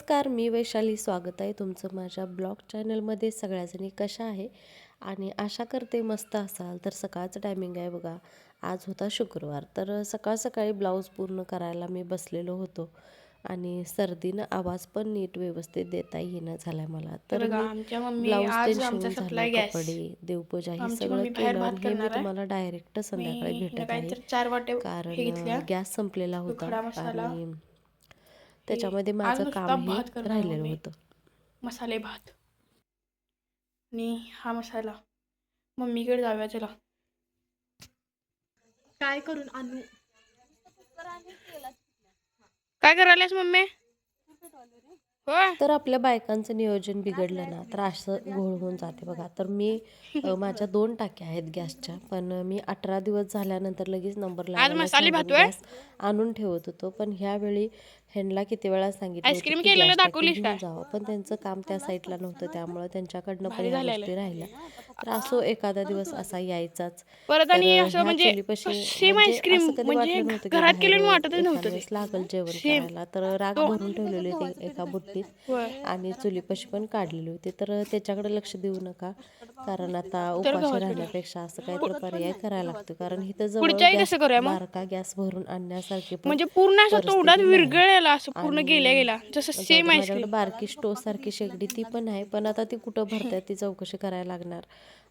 नमस्कार, मी वैशाली. स्वागत आहे तुमचं माझ्या ब्लॉग चॅनलमध्ये. सगळ्याजणी कशा आहे आणि आशा करते मस्त असाल. तर सकाळचं टायमिंग आहे बघा. आज होता शुक्रवार. तर सकाळ सकाळी ब्लाऊज पूर्ण करायला मी बसलेलो होतो आणि सर्दीनं आवाज पण नीट व्यवस्थित देता येईना झाला मला. हे तर बघा, मी आमच्या मम्मी ब्लाऊज ते आज आमचा शिवून झालं, सप्लाय गॅस. कपडे, देवपूजा ही आमची सगळं मम्मी बाहेर केलं भात आणि हे मी करणार आहे. तुम्हाला डायरेक्ट मी संध्याकाळी हिला भेटत आहे. काहीतरी 4 वाटे हे घेतल्या, कारण गॅस संपलेला तो होता खडा मसाला. आणि हे त्याच्यामध्ये आज माझं नुसता कामही भात करणार आहे राहिलेलं मम्मी, होतं. मसाले भात. आणि हा मसाला मम्मीकडे जाऊया चला. काय करून आणू? काय करायलास मम्मी? हो. तर आपल्या बायकांचं नियोजन बिघडलं ना तर असं घोळ होऊन जाते बघा. तर मी माझ्या 2 टाक्या आहेत गॅसच्या, पण मी 18 दिवस झाल्यानंतर लगेच नंबर आज लावायला मसाले सांगून भात होय. गॅस आणून ठेवत होतो. पण ह्यावेळी ह्यांना किती वेळा सांगितलं होतं आईस्क्रीम की केलेलं गॅस टाकी दाखवलीस घेऊन काय? जावं, पण त्यांचं काम त्या साईडला नव्हतं, त्यामुळं त्यांच्याकडनं पण भारी ह्या झालेलं. गोष्टी राहिल्या. तर असो, एखादा दिवस असा यायचाच. परत तर आणि असं ह्या म्हणजे चुलीपाशी सेम म्हणजे आईस्क्रीम असं कधी म्हणजे वाटलं नव्हतं की घरात बाहेर केलेलं वाटतच एखाद नव्हतं ते. वेळेस लागल जेवण सेम करायला. तर राख तो भरून ठेवलेली होती एका बुट्टीत होय. आणि चुलीपाशी पण काढलेली होती. तर त्याच्याकडे लक्ष देऊ नका, कारण आता तर उपाशी गव्हाचं राहण्यापेक्षा असं काहीतरी पर्याय करायला लागतो. कारण इथं जवळ पुढच्या वेळी गॅस, कसं करूया मग? बारका गॅस भरून आणण्यासारखी पण म्हणजे पूर्ण असं तोंडात परिस्थिती नाही. विरघळलेला असं पूर्ण गेल्या आणि गेला जसं जाऊ सेम दे, माझ्याकडे आईस्क्रीम. बारकी स्टोसारखी शेगडी ती पण आहे, पण आता ती कुठं भरते ती चौकशी करायला लागणार.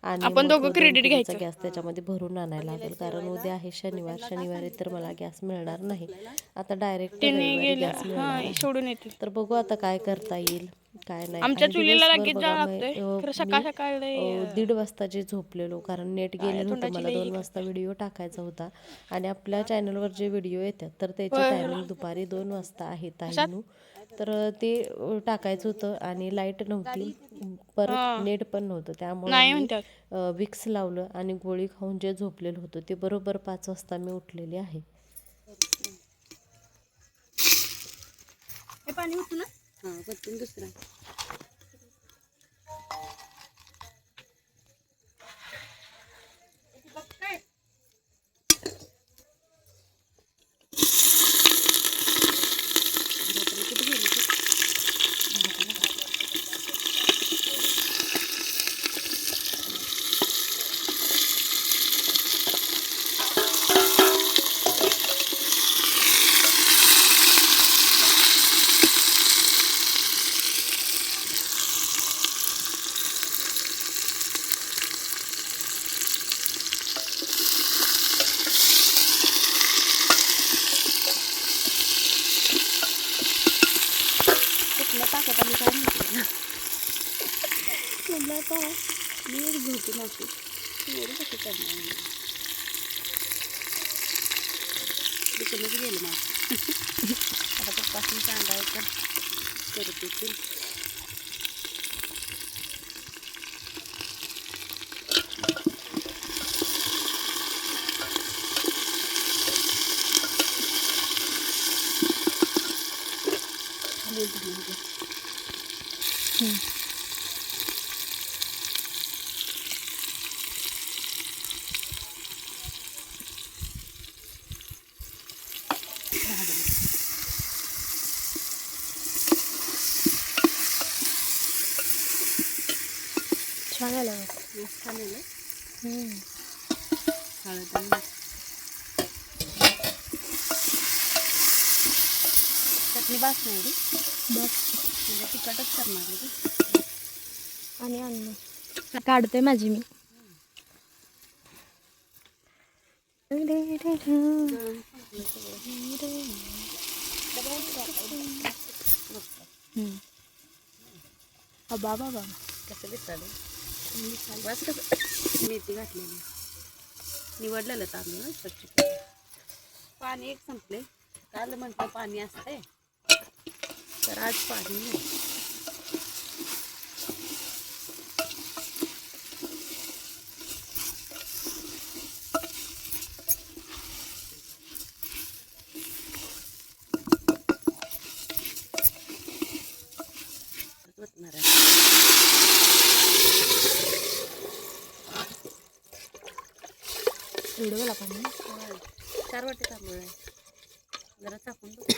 आणि आपण मग दोघं 2 क्रेडिट किलोचा घ्यायचं. गॅस त्याच्यामध्ये भरून आणायला लागेल, कारण उद्या आहे शनिवार. शनिवारी तर मला गॅस मिळणार नाही. आता डायरेक्ट त्यांनी रविवारी गेल्या गॅस हा मिळणार आहे. सोडून येतील. तर बघू आता काय करता येईल काय नाही. आमच्या आणि चुलीला दिवसभर लगेच बघा जावं लागतंय खरं मी सकाळ सकाळ लय 1:30 वाजता जे झोपलेलो, कारण नेट काळ्या गेलेलं होतं. तोंडाची मला लई 2 हे वाजता करते. व्हिडिओ टाकायचा होता आणि आपल्या चॅनलवर जे व्हिडिओ येतात तर त्याची होय टायमिंग दुपारी 2 वाजता आहे कशात? ताईंनो. तर ते टाकायचं होतं आणि लाईट नव्हती, परत हा नेट पण नव्हतं. त्यामुळं नाही मी म्हणतात. विक्स लावलं आणि गोळी खाऊन जे झोपलेलं होतं ते बरोबर 5 वाजता मी उठलेली आहे. हे पाणी होतं ना. हां पटकन दुसरा कुठे गेली ती? कुठल्या टाकत आली काय माहिती ना. म्हणलं आता मी एक झोपी नव्हती एवढं कसं करणार म्हणलं. दुकानच गेलं माझं. आता पप्पासून सांगायचं करत येतील. छान आलं. मस्त झालेलं हम्म. हळद आणि चटणी बास नाही एवढी, बस म्हणजे तिखटच करणार आहे ती. आणि अन्न काढते माझी मी. बाबा बाबा कसं दिसतं बस कसं मेथी घातलेली निवडलेलं तांदूळ स्वच्छ केलं. पाणी एक संपले, काल म्हटलं पाणी असते तर आज पाणी नाही. होतणार आहे. एवढं मला पाणी 4 वाटी तांदूळ आहे, जरा चाकून बघ.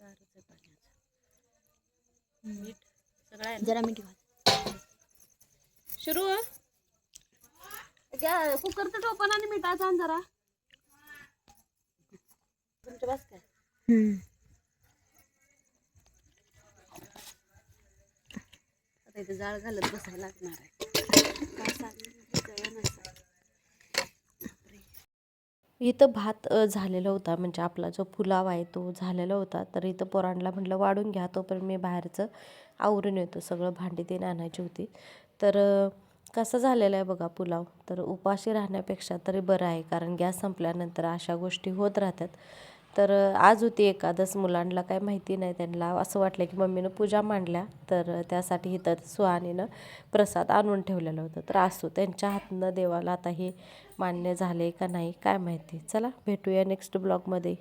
दारू मीठ सगळं आहे ना? जरा मीठ घाल. सुरू कुकरचं टोपण आणि मिठाचा आण जरा तुमच्या बस काय आता इथे जाळ घालत बसायला लागणार आहे काय सांगितलं नसतं. इथं भात झालेला होता म्हणजे आपला जो पुलाव आहे तो झालेला होता. तर इथं पोरांना म्हटलं वाढून घ्या, तोपर्यंत मी बाहेरचं आवरून येतो. सगळं भांडी ते आणायची होती. तर कसं झालेलं आहे बघा पुलाव. तर उपाशी राहण्यापेक्षा तरी बरं आहे, कारण गॅस संपल्यानंतर अशा गोष्टी होत राहतात. तर आज होती एकादस. मुलांना काय माहिती नाही, त्यांना असं वाटलं की मम्मीनं पूजा मांडल्या, तर त्यासाठी इथं सुहानीनं प्रसाद आणून ठेवलेलं होतं. तर असो, त्यांच्या हातनं देवाला आता हे मान्य झाले का नाही काय माहिती. चला भेटूया नेक्स्ट ब्लॉगमध्ये.